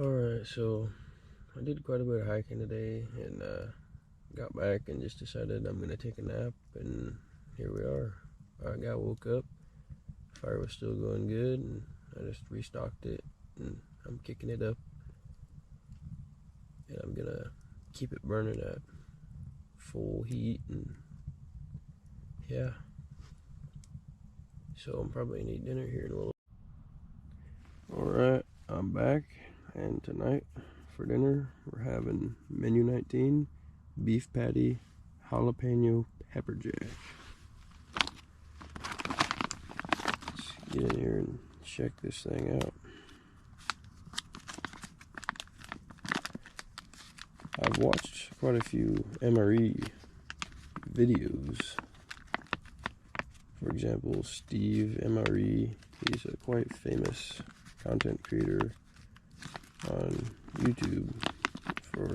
Alright, so I did quite a bit of hiking today and got back and just decided I'm gonna take a nap, and here we are. I got woke up, fire was still going good, and I just restocked it and I'm kicking it up, and I'm gonna keep it burning at full heat. And yeah, so I'm probably gonna eat dinner here in a little. Alright, I'm back, and tonight for dinner we're having menu 19 beef patty jalapeno pepper jack. Let's get in here and check this thing out. I've watched quite a few MRE videos. For example, Steve MRE, he's a quite famous content creator on YouTube for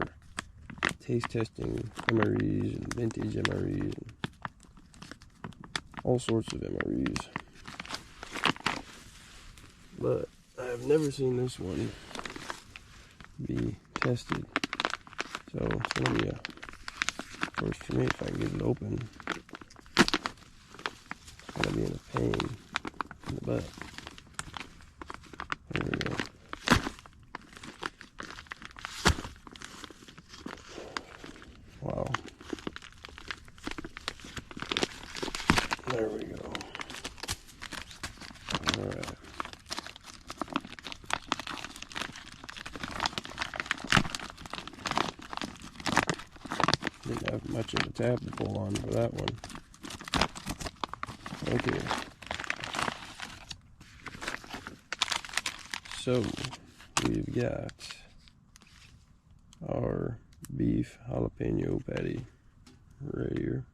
taste testing MREs and vintage MREs and all sorts of MREs. But I've never seen this one be tested. So it's going to be a first for me if I can get it open. It's going to be in a pain in the butt. There we go. Wow. There we go. Alright. Didn't have much of a tab to pull on for that one. Okay. So, we've got our beef jalapeno patty right here.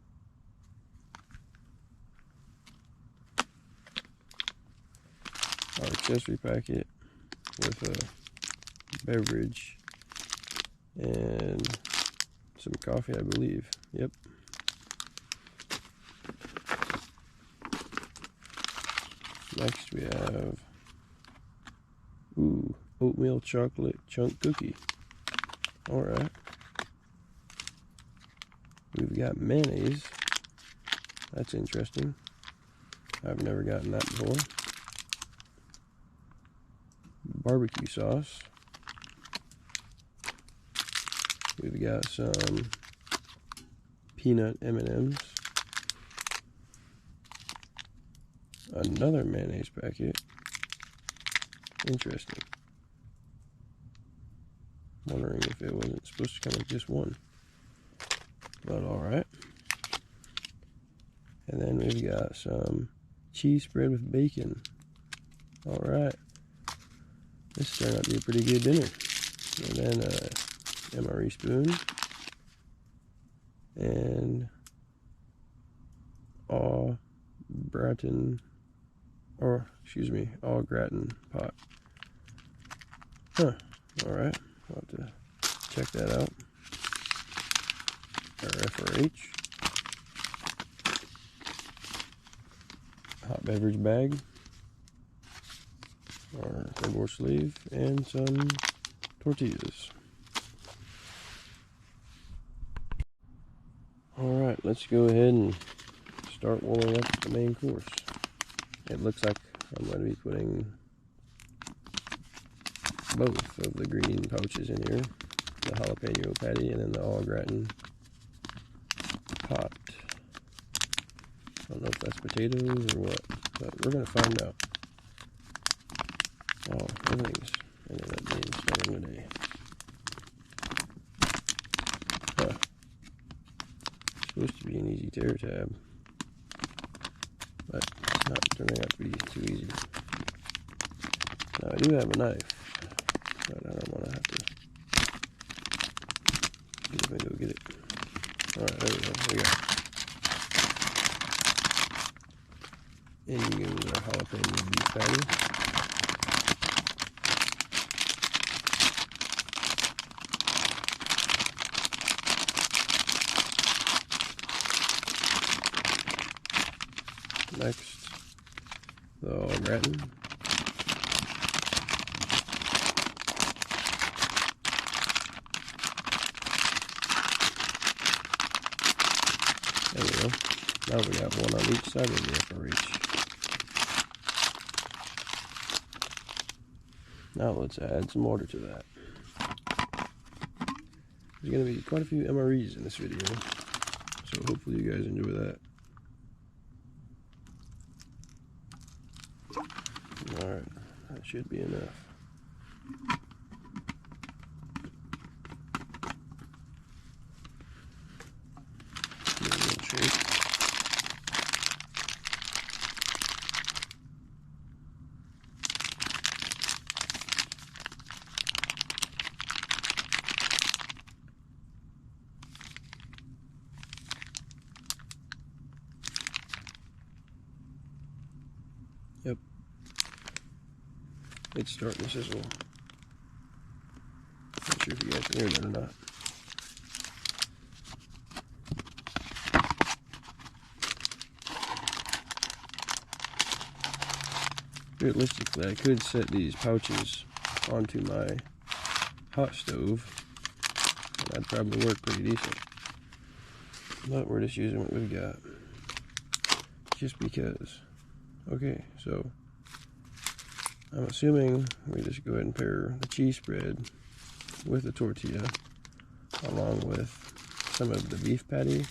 Our accessory packet with a beverage and some coffee, I believe. Yep. Next we have oatmeal chocolate chunk cookie. Alright. We've got mayonnaise. That's interesting. I've never gotten that before. Barbecue sauce. We've got some peanut M&Ms. Another mayonnaise packet. Interesting. Wondering if it wasn't supposed to come with just one. But alright. And then we've got some cheese spread with bacon. Alright. This turned out to be a pretty good dinner. And then MRE spoon. And au gratin pot. Huh. Alright. I'll have to check that out. Our FRH. Hot beverage bag. Our cardboard sleeve. And some tortillas. Alright, let's go ahead and start warming up the main course. It looks like I'm going to be putting both of the green pouches in here, the jalapeno patty and then the au gratin pot. I don't know if that's potatoes or what, but we're going to find out. Oh, everything's ended up being stubborn today. Huh. It's supposed to be an easy tear tab, but it's not turning out to be too easy. Now I do have a knife, but I don't want to have to get up and go get it. Alright, there we go. We got in goes our jalapeno beef patty. Next, the au gratin. go. Now we got one on each side of the FRH. Now let's add some water to that. There's going to be quite a few MREs in this video, so hopefully you guys enjoy that. Alright, that should be enough. Give it a little shake. Yep. It's starting to sizzle. Not sure if you guys can hear that or not. Realistically, I could set these pouches onto my hot stove, and that'd probably work pretty decent. But we're just using what we've got. Just because. Okay, so I'm assuming we just go ahead and pair the cheese spread with the tortilla along with some of the beef patty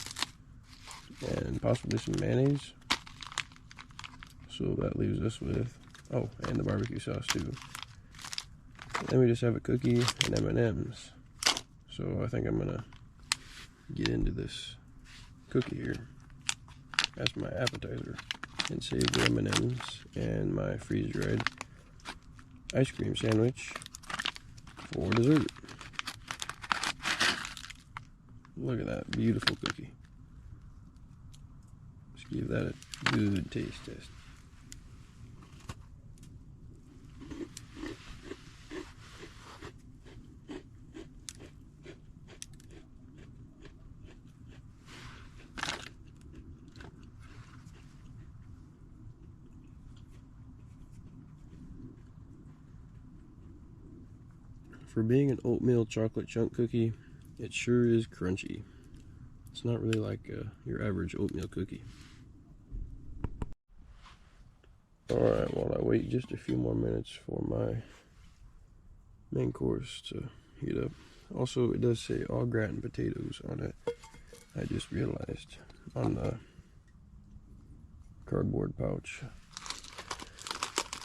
and possibly some mayonnaise. So that leaves us with, oh, and the barbecue sauce too. And then we just have a cookie and M&Ms. So I think I'm gonna get into this cookie here as my appetizer and save the M&Ms and my freeze-dried ice cream sandwich for dessert. Look at that beautiful cookie. Let's give that a good taste test. For being an oatmeal chocolate chunk cookie, it sure is crunchy. It's not really like your average oatmeal cookie. Alright, while I wait just a few more minutes for my main course to heat up. Also, it does say au gratin potatoes on it. I just realized on the cardboard pouch.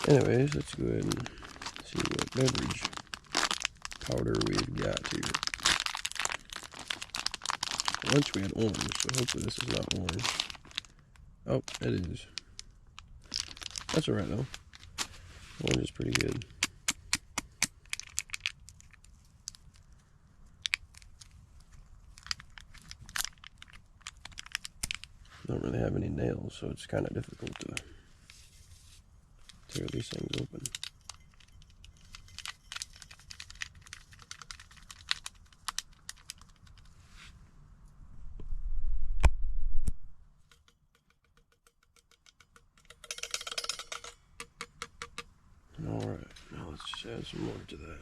Anyways, let's go ahead and see what beverage powder we've got here. Lunch we had orange, so hopefully this is not orange. Oh, it is. That's alright though. Orange is pretty good. Don't really have any nails, so it's kind of difficult to tear these things open. Alright, now let's just add some more to that.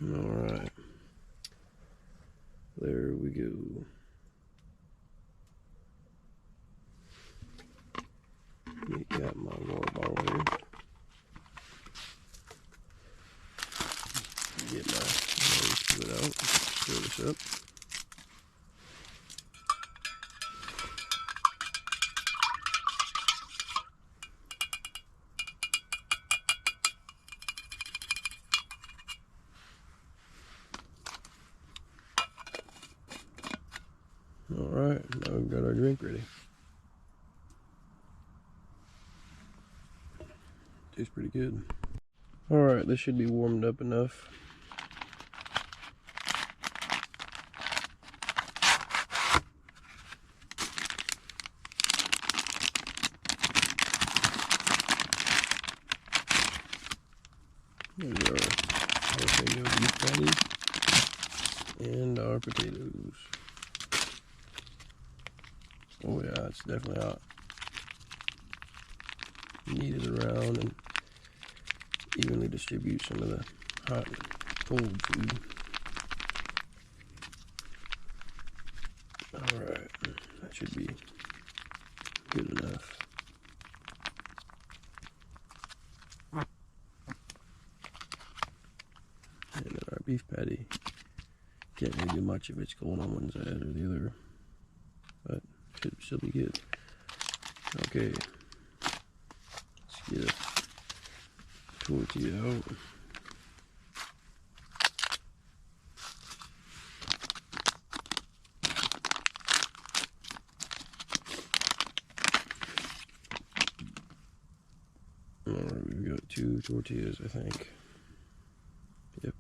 Alright, there we go. Got my water bottle here. Get my split out. Stir this up. Alright, now we've got our drink ready. Tastes pretty good. Alright, this should be warmed up enough. There's our jalapeno beef patties And our potatoes. Oh yeah, it's definitely hot. Knead it around and evenly distribute some of the hot and cold food. Alright, that should be good enough. And then our beef patty. Can't really do much if it's cold on one side or the other, but should still be good. Okay, let's get a tortilla out. Alright, we've got 2 tortillas, I think. Yep.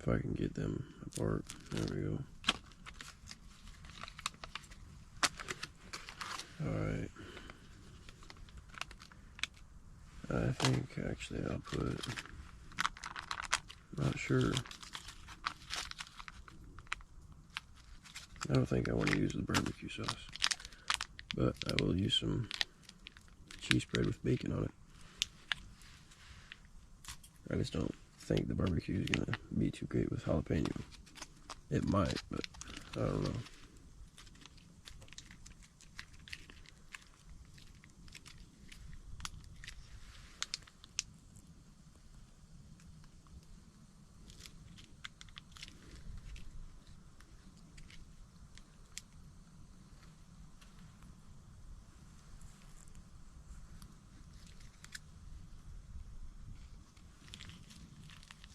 If I can get them apart. There we go. Alright. I think actually I'll put, not sure. I don't think I want to use the barbecue sauce, but I will use some cheese spread with bacon on it. I just don't think the barbecue is going to be too great with jalapeno. It might, but I don't know.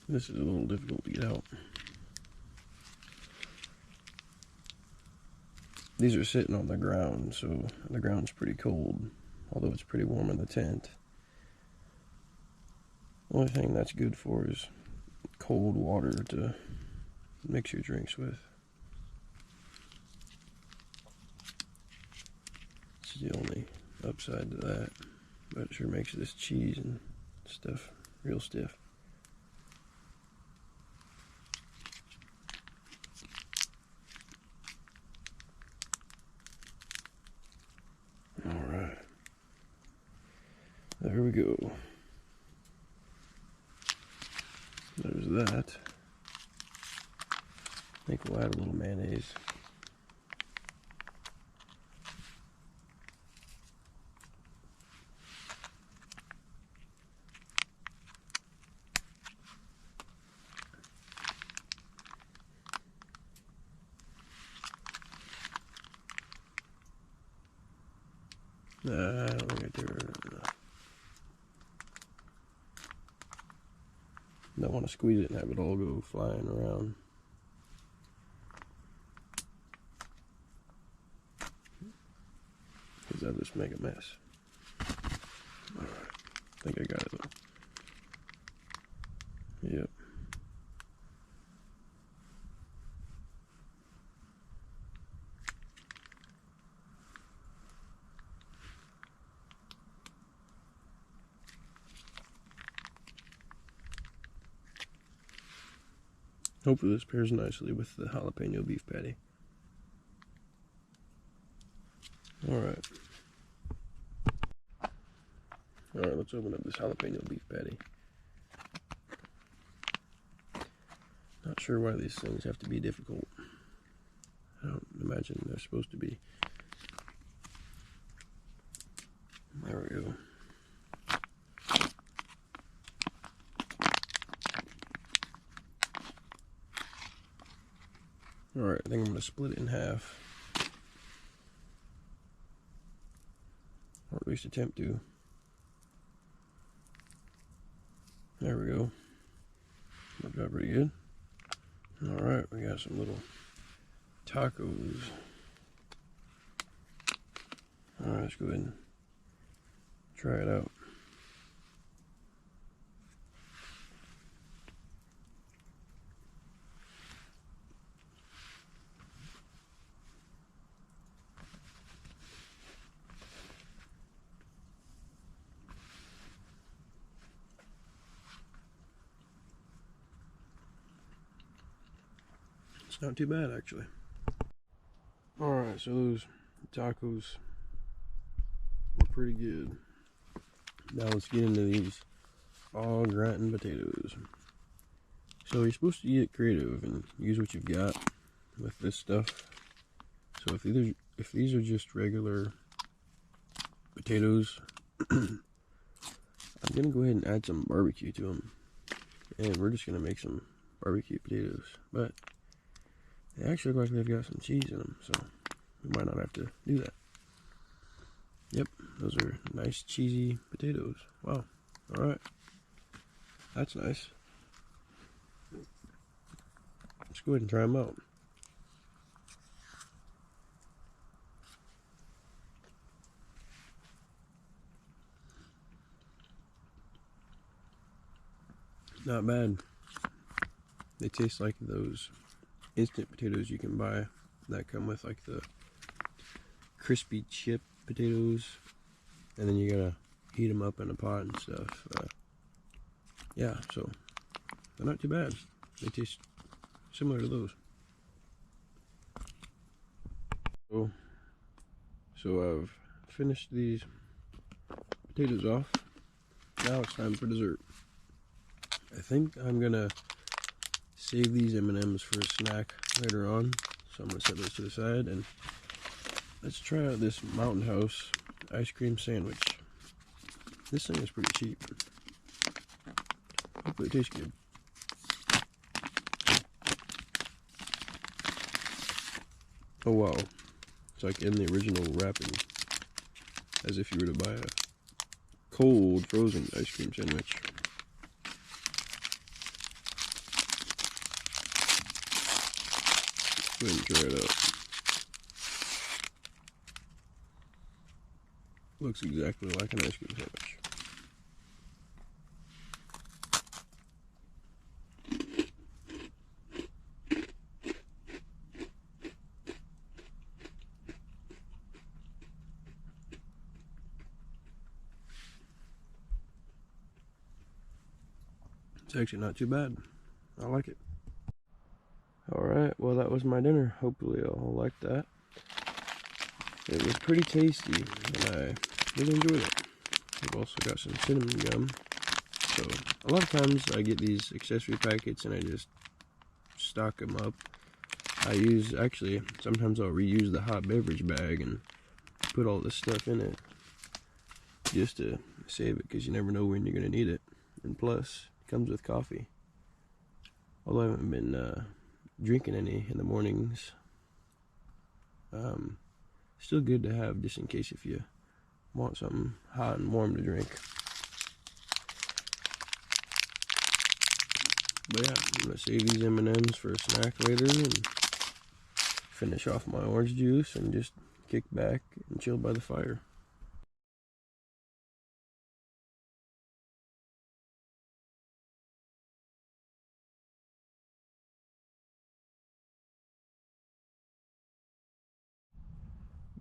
This is a little difficult to get out. These are sitting on the ground, so the ground's pretty cold, although it's pretty warm in the tent. The only thing that's good for is cold water to mix your drinks with. It's the only upside to that, but it sure makes this cheese and stuff real stiff. Alright, there we go. There's that. I think we'll add a little mayonnaise. I don't think I do enough. Don't want to squeeze it and have it all go flying around. Because that'll just make a mess. Alright, I think I got it though. Yep. Hopefully this pairs nicely with the jalapeno beef patty. Alright. Alright, let's open up this jalapeno beef patty. Not sure why these things have to be difficult. I don't imagine they're supposed to be. There we go. Alright, I think I'm going to split it in half. Or at least attempt to. There we go. Worked out pretty good. Alright, we got some little tacos. Alright, let's go ahead and try it out. It's not too bad, actually. Alright, so those tacos were pretty good. Now let's get into these au gratin potatoes. So you're supposed to get creative and use what you've got with this stuff. So if these are just regular potatoes, I'm gonna go ahead and add some barbecue to them, and we're just gonna make some barbecue potatoes. But they actually look like they've got some cheese in them, so we might not have to do that. Yep, those are nice cheesy potatoes. Wow. All right, that's nice. Let's go ahead and try them out. Not bad. They taste like those instant potatoes you can buy that come with like the crispy chip potatoes, and then you gotta heat them up in a pot and stuff. Yeah, so they're not too bad. They taste similar to those. So I've finished these potatoes off. Now it's time for dessert. I think I'm gonna save these M&Ms for a snack later on, so I'm gonna set those to the side, and let's try out this Mountain House ice cream sandwich. This thing is pretty cheap. Hopefully it tastes good. Oh wow, it's like in the original wrapping, as if you were to buy a cold frozen ice cream sandwich. Go ahead and try it out. Looks exactly like an ice cream sandwich. It's actually not too bad. I like it. Alright, well that was my dinner. Hopefully y'all liked that. It was pretty tasty, and I really enjoyed it. I've also got some cinnamon gum. So, a lot of times I get these accessory packets and I just stock them up. Actually, sometimes I'll reuse the hot beverage bag and put all this stuff in it just to save it, because you never know when you're going to need it. And plus, it comes with coffee. Although I haven't been drinking any in the mornings. Still good to have just in case if you want something hot and warm to drink. But yeah, I'm gonna save these M&Ms for a snack later and finish off my orange juice and just kick back and chill by the fire.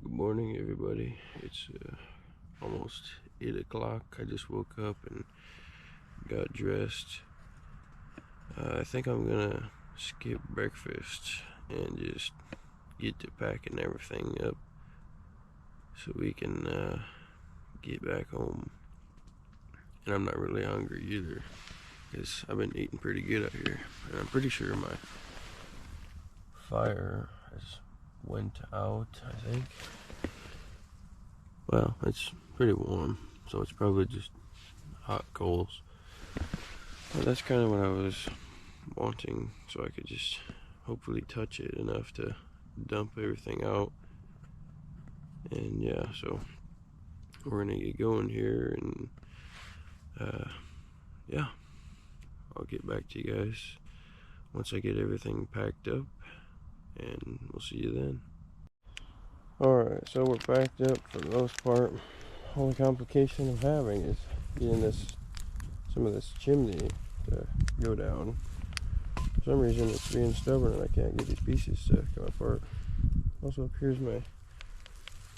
Good morning, everybody. It's almost 8 o'clock. I just woke up and got dressed. I think I'm gonna skip breakfast and just get to packing everything up so we can get back home. And I'm not really hungry either, because I've been eating pretty good out here, and I'm pretty sure my fire has went out, I think. Well, it's pretty warm, so it's probably just hot coals. But that's kind of what I was wanting, so I could just hopefully touch it enough to dump everything out. And yeah, so we're gonna get going here, and yeah, I'll get back to you guys once I get everything packed up, and we'll see you then. Alright, so we're packed up for the most part. Only complication of having is getting some of this chimney to go down. For some reason it's being stubborn and I can't get these pieces to come apart. Also, up here's my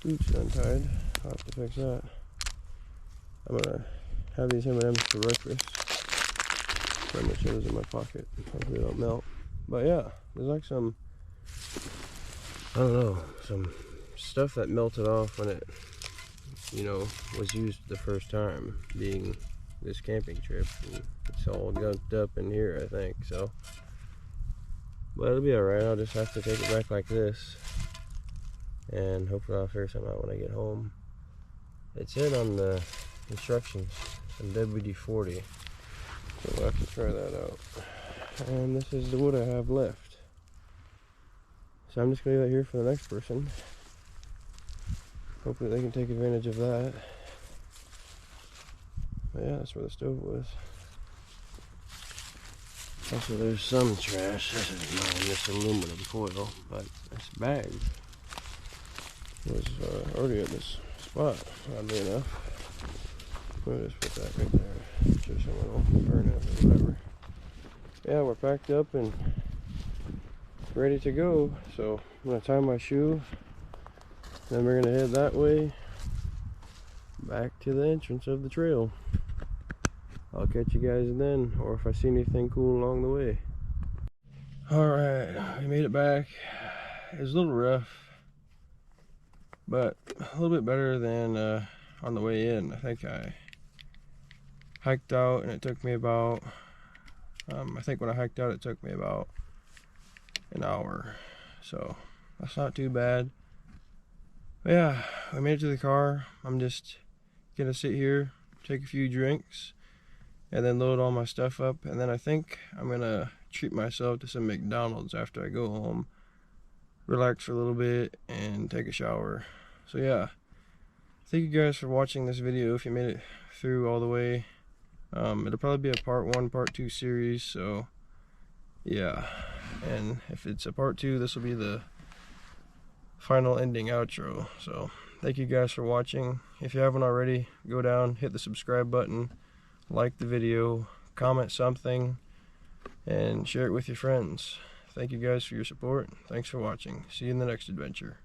boots untied. I'll have to fix that. I'm gonna have these M&Ms for breakfast. So I'm gonna shove those in my pocket. Hopefully they don't melt. But yeah, there's like some I don't know, some stuff that melted off when it, you know, was used the first time, being this camping trip. And it's all gunked up in here, I think, so. But it'll be alright. I'll just have to take it back like this, and hopefully I'll figure something out when I get home. It's in on the instructions on WD-40, so we'll have to try that out. And this is the wood I have left, so I'm just going to leave that here for the next person. Hopefully they can take advantage of that. But yeah, that's where the stove was. Also, there's some trash. This is mine, this aluminum foil, but this bag was already at this spot, oddly enough. We'll just put that right there, so someone will burn it or whatever. Yeah, we're packed up and ready to go, so I'm going to tie my shoe, then we're going to head that way back to the entrance of the trail. I'll catch you guys then, or if I see anything cool along the way. Alright, we made it back. It was a little rough, but a little bit better than on the way in. I think I hiked out and it took me about, I think when I hiked out it took me about an hour. So that's not too bad. But yeah, we made it to the car. I'm just gonna sit here, take a few drinks, and then load all my stuff up, and then I think I'm gonna treat myself to some McDonald's after I go home, relax for a little bit, and take a shower. So yeah, thank you guys for watching this video if you made it through all the way. It'll probably be a part 1, part 2 series, so yeah. And if it's a part 2, this will be the final ending outro. So thank you guys for watching. If you haven't already, go down, hit the subscribe button, like the video, comment something, and share it with your friends. Thank you guys for your support. Thanks for watching. See you in the next adventure.